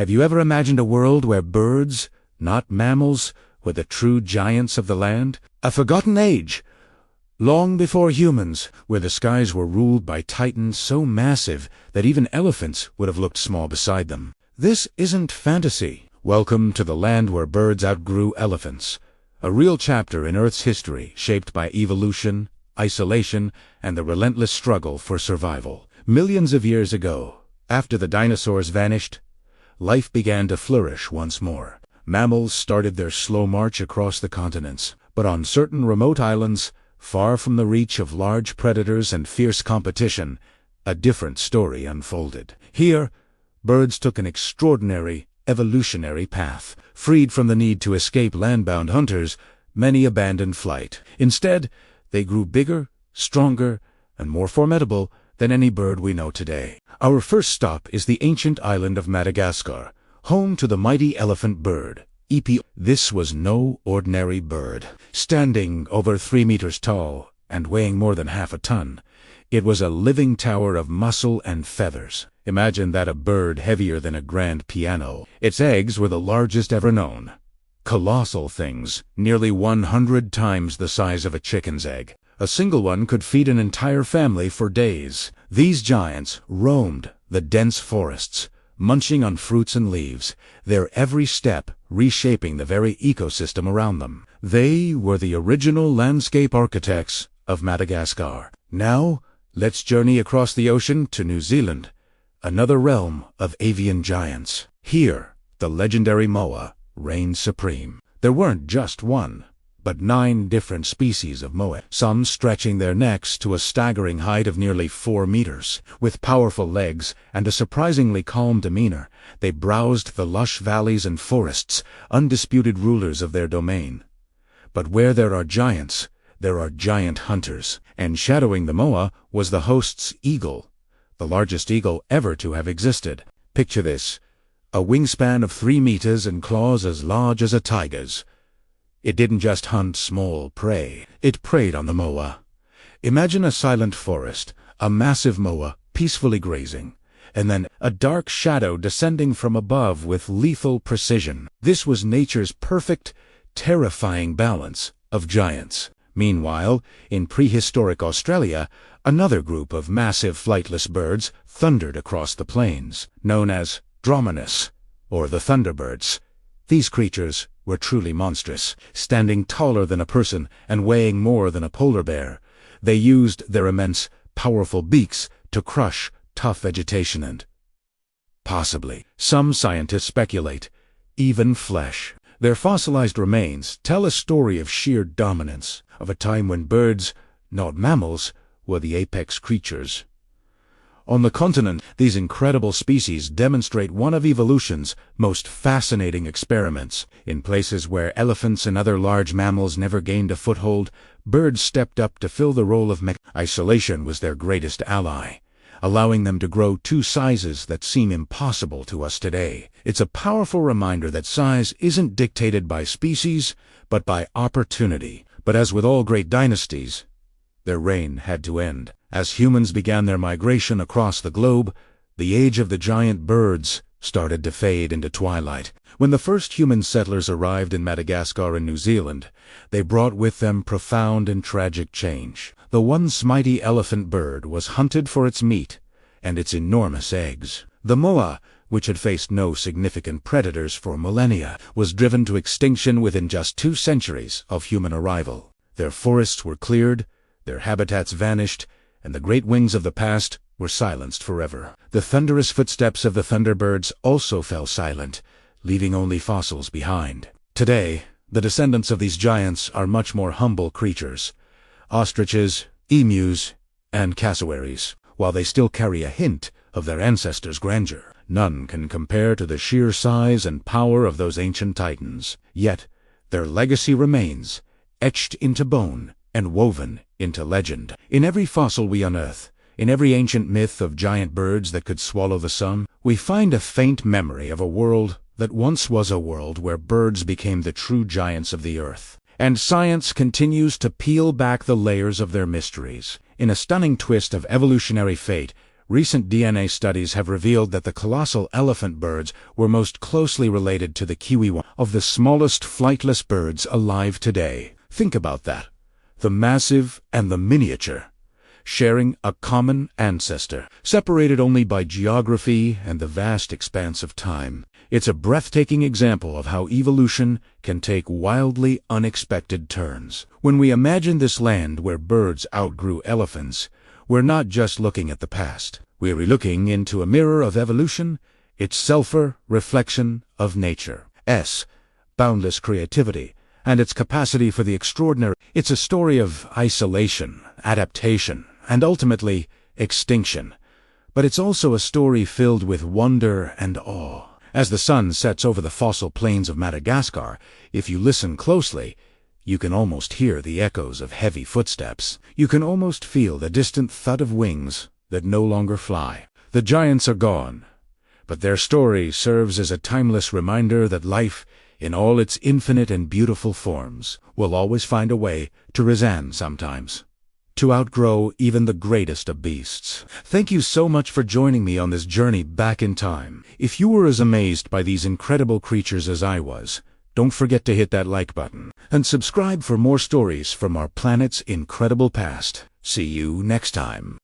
Have you ever imagined a world where birds, not mammals, were the true giants of the land? A forgotten age, long before humans, where the skies were ruled by titans so massive that even elephants would have looked small beside them. This isn't fantasy. Welcome to the land where birds outgrew elephants. A real chapter in Earth's history shaped by evolution, isolation, and the relentless struggle for survival. Millions of years ago, after the dinosaurs vanished, life began to flourish once more. Mammals started their slow march across the continents, but on certain remote islands, far from the reach of large predators and fierce competition, a different story unfolded. Here, birds took an extraordinary, evolutionary path. Freed from the need to escape land-bound hunters, many abandoned flight. Instead, they grew bigger, stronger, and more formidable than any bird we know today. Our first stop is the ancient island of Madagascar, home to the mighty elephant bird, EP. This was no ordinary bird. Standing over 3 meters tall and weighing more than half a ton, it was a living tower of muscle and feathers. Imagine that, a bird heavier than a grand piano. Its eggs were the largest ever known. Colossal things, nearly 100 times the size of a chicken's egg. A single one could feed an entire family for days. These giants roamed the dense forests, munching on fruits and leaves, their every step reshaping the very ecosystem around them. They were the original landscape architects of Madagascar. Now, let's journey across the ocean to New Zealand, another realm of avian giants. Here, the legendary moa reigned supreme. There weren't just one, but 9 different species of moa, some stretching their necks to a staggering height of nearly 4 meters. With powerful legs and a surprisingly calm demeanor, they browsed the lush valleys and forests, undisputed rulers of their domain. But where there are giants, there are giant hunters, and shadowing the moa was the host's eagle, the largest eagle ever to have existed. Picture this: a wingspan of 3 meters and claws as large as a tiger's. It didn't just hunt small prey, it preyed on the moa. Imagine a silent forest, a massive moa peacefully grazing, and then a dark shadow descending from above with lethal precision. This was nature's perfect, terrifying balance of giants. Meanwhile, in prehistoric Australia, another group of massive flightless birds thundered across the plains, known as dromenes, or the thunderbirds. These creatures were truly monstrous, standing taller than a person and weighing more than a polar bear. They used their immense, powerful beaks to crush tough vegetation and, possibly, some scientists speculate, even flesh. Their fossilized remains tell a story of sheer dominance, of a time when birds, not mammals, were the apex creatures. On the continent, these incredible species demonstrate one of evolution's most fascinating experiments. In places where elephants and other large mammals never gained a foothold, birds stepped up to fill the role of isolation was their greatest ally, allowing them to grow to sizes that seem impossible to us today. It's a powerful reminder that size isn't dictated by species, but by opportunity. But as with all great dynasties, their reign had to end. As humans began their migration across the globe, the age of the giant birds started to fade into twilight. When the first human settlers arrived in Madagascar and New Zealand, they brought with them profound and tragic change. The once mighty elephant bird was hunted for its meat and its enormous eggs. The moa, which had faced no significant predators for millennia, was driven to extinction within just 2 centuries of human arrival. Their forests were cleared, their habitats vanished, and the great wings of the past were silenced forever. The thunderous footsteps of the thunderbirds also fell silent, leaving only fossils behind. Today, the descendants of these giants are much more humble creatures: ostriches, emus, and cassowaries. While they still carry a hint of their ancestors' grandeur, none can compare to the sheer size and power of those ancient titans. Yet, their legacy remains, etched into bone and woven into legend. In every fossil we unearth, in every ancient myth of giant birds that could swallow the sun, we find a faint memory of a world that once was a world where birds became the true giants of the earth. And science continues to peel back the layers of their mysteries. In a stunning twist of evolutionary fate, Recent DNA studies have revealed that the colossal elephant birds were most closely related to the kiwi, one of the smallest flightless birds alive today. Think about that. The massive and the miniature, sharing a common ancestor, separated only by geography and the vast expanse of time. It's a breathtaking example of how evolution can take wildly unexpected turns. When we imagine this land where birds outgrew elephants, we're not just looking at the past. We're looking into a mirror of evolution, its self-reflection of nature's boundless creativity, and its capacity for the extraordinary. It's a story of isolation, adaptation, and ultimately extinction. But it's also a story filled with wonder and awe. As the sun sets over the fossil plains of Madagascar, if you listen closely, you can almost hear the echoes of heavy footsteps. You can almost feel the distant thud of wings that no longer fly. The giants are gone, but their story serves as a timeless reminder that life, in all its infinite and beautiful forms, will always find a way to resign sometimes, to outgrow even the greatest of beasts. Thank you so much for joining me on this journey back in time. If you were as amazed by these incredible creatures as I was, don't forget to hit that like button and subscribe for more stories from our planet's incredible past. See you next time.